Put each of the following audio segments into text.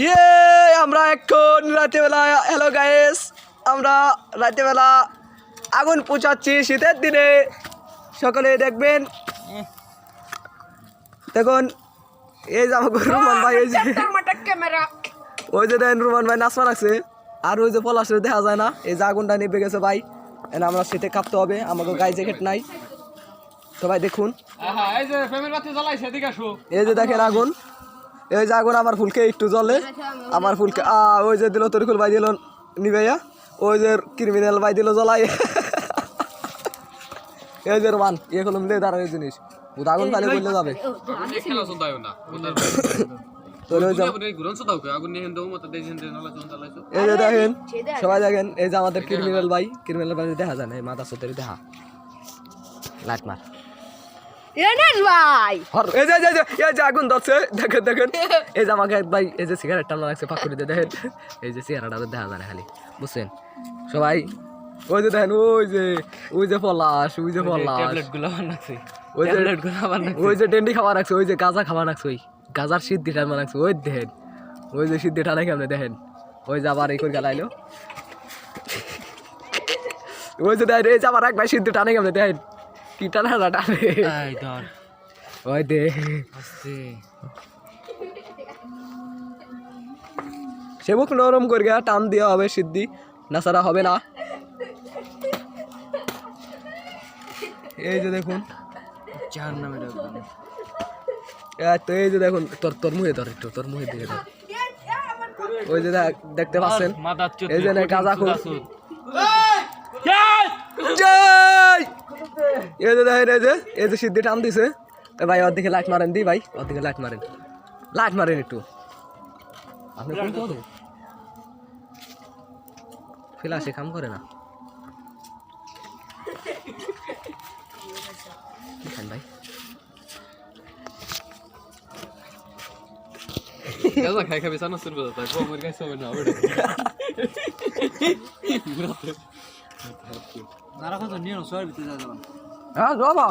ইয়ে আমরা এখন রাতেবেলা হ্যালো গাইস আমরা রাতেবেলা আগুন পোছাচ্ছি শীতের দিনে সকলে দেখবেন দেখুন এই যে আমাকে রুমান ভাই ওই যে দেখেন রুমান ভাই নাচমান আছে আর ওই যে পলাশের দেখা যায় না এই যে আগুনটা নিভে গেছে ভাই এনে আমরা শীতে কাঁপতে হবে আমাকে গায়ে জ্যাকেট নাই সবাই দেখুন এই যে দেখেন আগুন এই যে আগুন আমার ফুলকে একটু জ্বলে আমার ফুলকে ওই যে দিল তরিকুল ভাই দিল নিভাইয়া ওই যে ক্রিমিনাল ভাই দিল জ্বলাই এই যে রোমান ইয়ে কলম দিয়ে দাঁড়ানোর জিনিস আগুন পালে বললে যাবে এই যে দেখেন সবাই দেখেন এই যে আমাদের ক্রিমিনাল ভাই দেখা যায় না এই মাথা সতেরি দেখা লাইট মার আগুন ধরছে দেখেন দেখেন এই যে আমাকে ভাই এই যে সিগারেট টানা লাগছে পাকুড়ি দিয়ে দেখেন এই যে চেহারাটা দেখা যায় না খালি বুঝছেন সবাই ওই যে দেখেন ওই যে পলাশ ওই যে ওই যে ডেন্ডি খাবার রাখছে ওই যে গাঁজা খাবার রাখছে ওই গাঁজার সিদ্ধি টানা রাখছে ওই দেখেন ওই যে সিদ্ধি টানা কেমনে দেখেন ওই যে আবার এই করে গেলাইলো ওই যে দেখেন এই যে আবার এক ভাই সিদ্ধি টানে কেমনে দেখেন কি টানা টানে ওই দে সে মুখ নরম করে গা টান দেওয়া হবে সিদ্ধি না ছাড়া হবে না এই যে দেখুন তো এই যে দেখুন তোর মুখে ধর একটু তোর মুখের দিকে ধর ওই যে দেখতে পাচ্ছেন এই যে গাঁজা খুব এই যে দেখেন এই যে সিদ্ধি টান দিছে ভাই ওর দিকে লাইট মারেন দি ভাই ওর দিকে লাইট মারেন একটু আপনি কোন পদে ফিলাসে কাম করে না ভাই খাই খাবি সানো সুর বলতো তাই বমর গাইছ হবে না ওটা নারা কত নিয়ে না সর ভিতরে যাবেন হ্যাঁ বাবা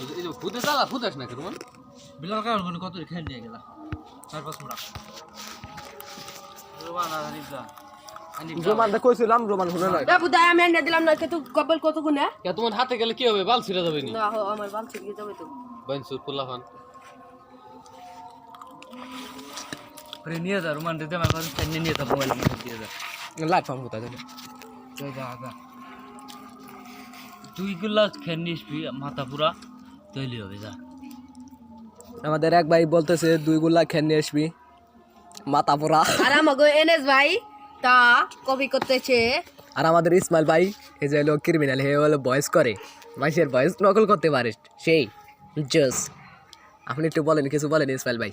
এই যে ফুটে চালা ফুটাস না কেমন বিলাল কারণ কোন কত খেল নিয়ে গেল 4-5 মুড়া রোমান আর রিজা রোমান দা কইছিলাম রোমান শুনে না এ বুদাই আমি এনে দিলাম না তুই কবল কত গুনে কে তোমার হাতে গেলে কি হবে বাল ছিড়ে যাবে নি না আমার বাল ছিড়ে যাবে তো বাইনসুর ফুলাফান আরে নিয়ে যা রোমান দিতে আমার কাছে নিয়ে যা মোবাইল দিয়ে যা লাইট ফার্ম কোথায় যাবে যা তুই গুলা খেনিস মাথা পুরা তৈলি হবে যা আমাদের এক ভাই বলতেছে 2 গুলা খেয়ে নিয়ে আসবি মাথা পুরা আর আমাগো এনএস ভাই তা কপি করতেছে আর আমাদের ইসমাইল ভাই এই যে লোক ক্রিমিনাল হে হলো ভয়েস করে ভাইয়ের ভয়েস নকল করতে পারে সেই জাস্ট আপনি একটু বলেন কিছু বলেন ইসমাইল ভাই